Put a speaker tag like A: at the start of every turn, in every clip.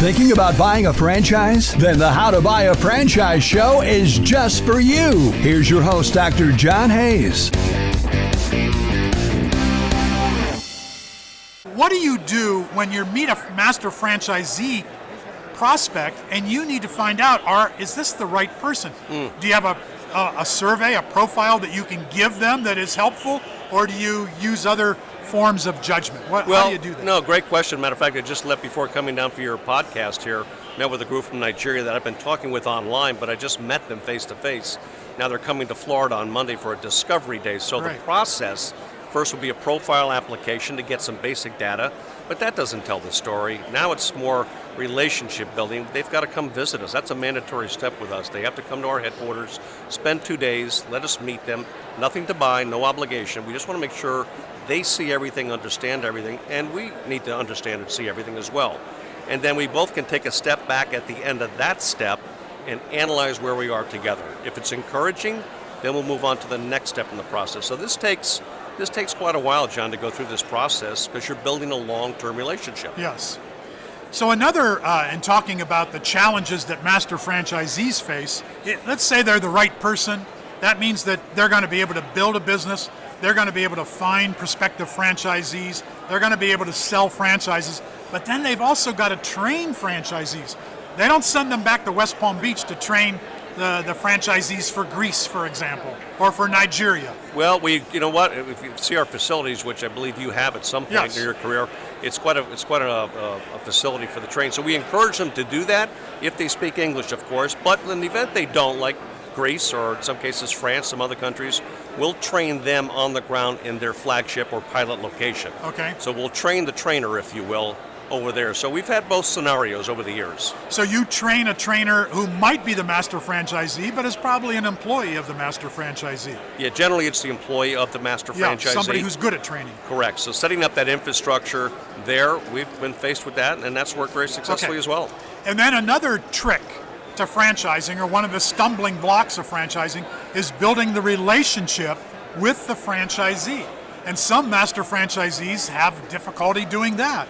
A: Thinking about buying a franchise? Then the How to Buy a Franchise show is just for you. Here's your host, Dr. John Hayes.
B: What do you do when you meet a master franchisee prospect and you need to find out, is this the right person? Do you have a survey, a profile that you can give them that is helpful, or do you use other forms of judgment? How do you do that?
C: No, great question. Matter of fact, I just left before coming down for your podcast here. Met with a group from Nigeria that I've been talking with online, but I just met them face to face. Now they're coming to Florida on Monday for a discovery day. So
B: Right.
C: The process first will be a profile application to get some basic data, but that doesn't tell the story. Now it's more relationship building. They've got to come visit us. That's a mandatory step with us. They have to come to our headquarters, spend 2 days, let us meet them. Nothing to buy, no obligation. We just want to make sure they see everything, understand everything, and we need to understand and see everything as well. And then we both can take a step back at the end of that step and analyze where we are together. If it's encouraging, then we'll move on to the next step in the process. So this takes quite a while, John, to go through this process because you're building a long-term relationship.
B: Yes. So another, in talking about the challenges that master franchisees face, let's say they're the right person. That means that they're going to be able to build a business. They're going to be able to find prospective franchisees. They're going to be able to sell franchises. But then they've also got to train franchisees. They don't send them back to West Palm Beach to train the franchisees for Greece, for example, or for Nigeria.
C: Well, you know what? If you see our facilities, which I believe you have at some point
B: Yes.
C: in your career, it's quite a facility for the train. So we encourage them to do that if they speak English, of course. But in the event they don't, like Greece or in some cases France, some other countries, we'll train them on the ground in their flagship or pilot location.
B: Okay.
C: So we'll train the trainer, if you will, over there. So we've had both scenarios over the years.
B: So you train a trainer who might be the master franchisee, but is probably an employee of the master franchisee.
C: Yeah, generally it's the employee of the master
B: Yeah,
C: franchisee.
B: somebody who's good at training.
C: Correct. So setting up that infrastructure there, we've been faced with that, and that's worked very successfully as well.
B: And then another trick to franchising, or one of the stumbling blocks of franchising, is building the relationship with the franchisee. And some master franchisees have difficulty doing that.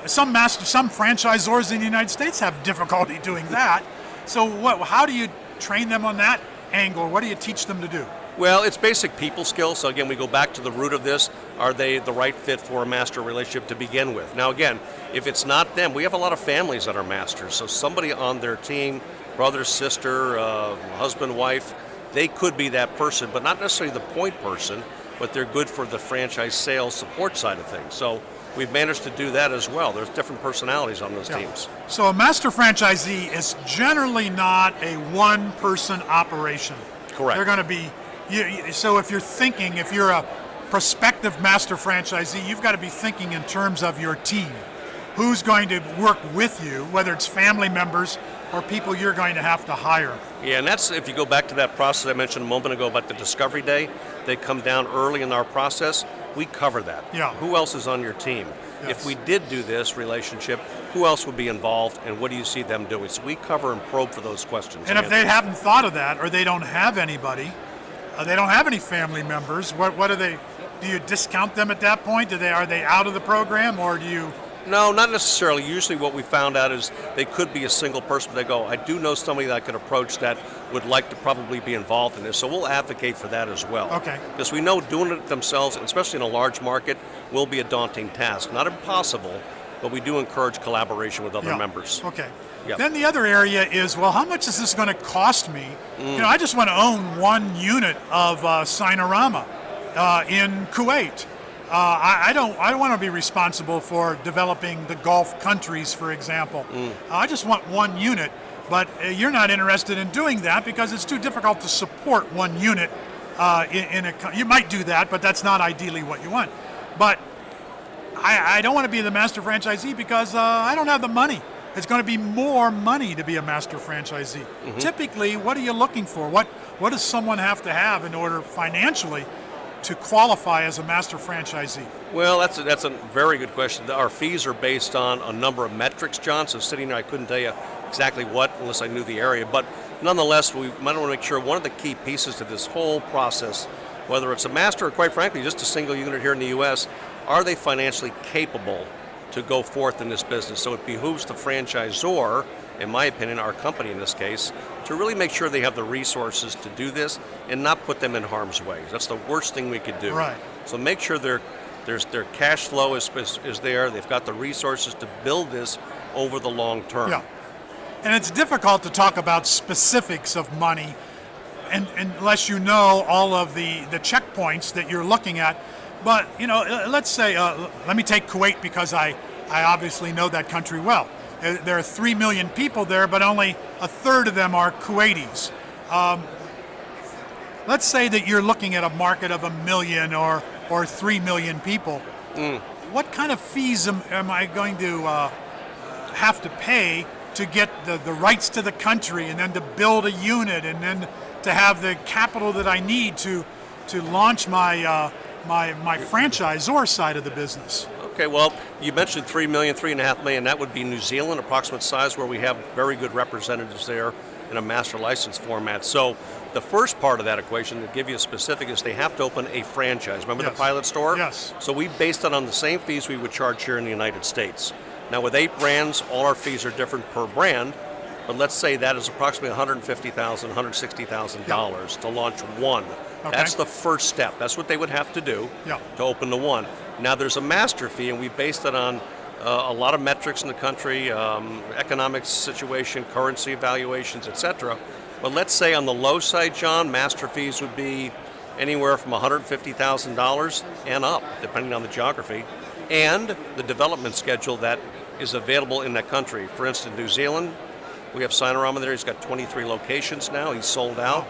B: Some franchisors in the United States have difficulty doing that. So how do you train them on that angle? What do you teach them to do?
C: Well, it's basic people skills. So again, we go back to the root of this. Are they the right fit for a master relationship to begin with? Now again, if it's not them, we have a lot of families that are masters. So somebody on their team, brother, sister, husband, wife, they could be that person, but not necessarily the point person, but they're good for the franchise sales support side of things. So we've managed to do that as well. There's different personalities on those teams.
B: So a master franchisee is generally not a one-person operation.
C: Correct.
B: They're going to be, so if you're a prospective master franchisee, you've got to be thinking in terms of your team. Who's going to work with you, whether it's family members or people you're going to have to hire.
C: Yeah, and that's, if you go back to that process I mentioned a moment ago about the discovery day, they come down early in our process, we cover that.
B: Yeah.
C: Who else is on your team?
B: Yes.
C: If we did do this relationship, who else would be involved, and what do you see them doing? So we cover and probe for those questions.
B: And if they haven't thought of that, or they don't have anybody, they don't have any family members, what do they, do you discount them at that point? Are they out of the program, or do you?
C: No, not necessarily. Usually what we found out is they could be a single person. They go, I do know somebody that I could approach that would like to probably be involved in this. So we'll advocate for that as well.
B: Okay.
C: Because we know doing it themselves, especially in a large market, will be a daunting task. Not impossible, but we do encourage collaboration with other members.
B: Okay.
C: Yep.
B: Then the other area is, well, how much is this going to cost me? I just want to own one unit of Sinorama in Kuwait. I don't want to be responsible for developing the Gulf countries, for example. I just want one unit, but you're not interested in doing that because it's too difficult to support one unit. You might do that, but that's not ideally what you want. But I don't want to be the master franchisee because I don't have the money. It's going to be more money to be a master franchisee. Typically, what are you looking for? What does someone have to have in order financially to qualify as a master franchisee?
C: Well, that's a very good question. Our fees are based on a number of metrics, John. So sitting there, I couldn't tell you exactly what unless I knew the area. But nonetheless, we might want to make sure one of the key pieces to this whole process, whether it's a master or quite frankly just a single unit here in the U.S., are they financially capable to go forth in this business. So it behooves the franchisor, in my opinion, our company in this case, to really make sure they have the resources to do this and not put them in harm's way. That's the worst thing we could do.
B: Right.
C: So make sure their cash flow is there. They've got the resources to build this over the long term.
B: Yeah. And it's difficult to talk about specifics of money unless you know all of the checkpoints that you're looking at. But, let's say, let me take Kuwait because I obviously know that country well. There are 3 million people there, but only a third of them are Kuwaitis. Let's say that you're looking at a market of 1 million or 3 million people. What kind of fees am I going to have to pay to get the rights to the country and then to build a unit and then to have the capital that I need to launch my franchisor side of the business?
C: Okay, well, you mentioned 3 million, 3.5 million. That would be New Zealand, approximate size, where we have very good representatives there in a master license format. So the first part of that equation, to give you a specific, is they have to open a franchise. Remember the pilot store?
B: Yes.
C: So we based it on the same fees we would charge here in the United States. Now with 8 brands, all our fees are different per brand, but let's say that is approximately $150,000, $160,000 to launch one.
B: Okay.
C: That's the first step. That's what they would have to do to open the one. Now there's a master fee, and we based it on a lot of metrics in the country, economic situation, currency evaluations, etc. But let's say on the low side, John, master fees would be anywhere from $150,000 and up, depending on the geography, and the development schedule that is available in that country. For instance, New Zealand, we have Sinorama there. He's got 23 locations now. He's sold out.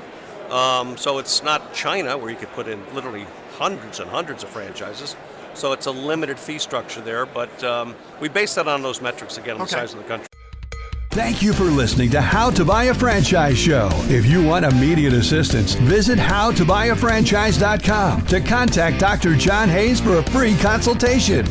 C: So it's not China, where you could put in literally hundreds and hundreds of franchises. So it's a limited fee structure there, but we base that on those metrics again on the size of the country.
A: Thank you for listening to How to Buy a Franchise Show. If you want immediate assistance, visit howtobuyafranchise.com to contact Dr. John Hayes for a free consultation.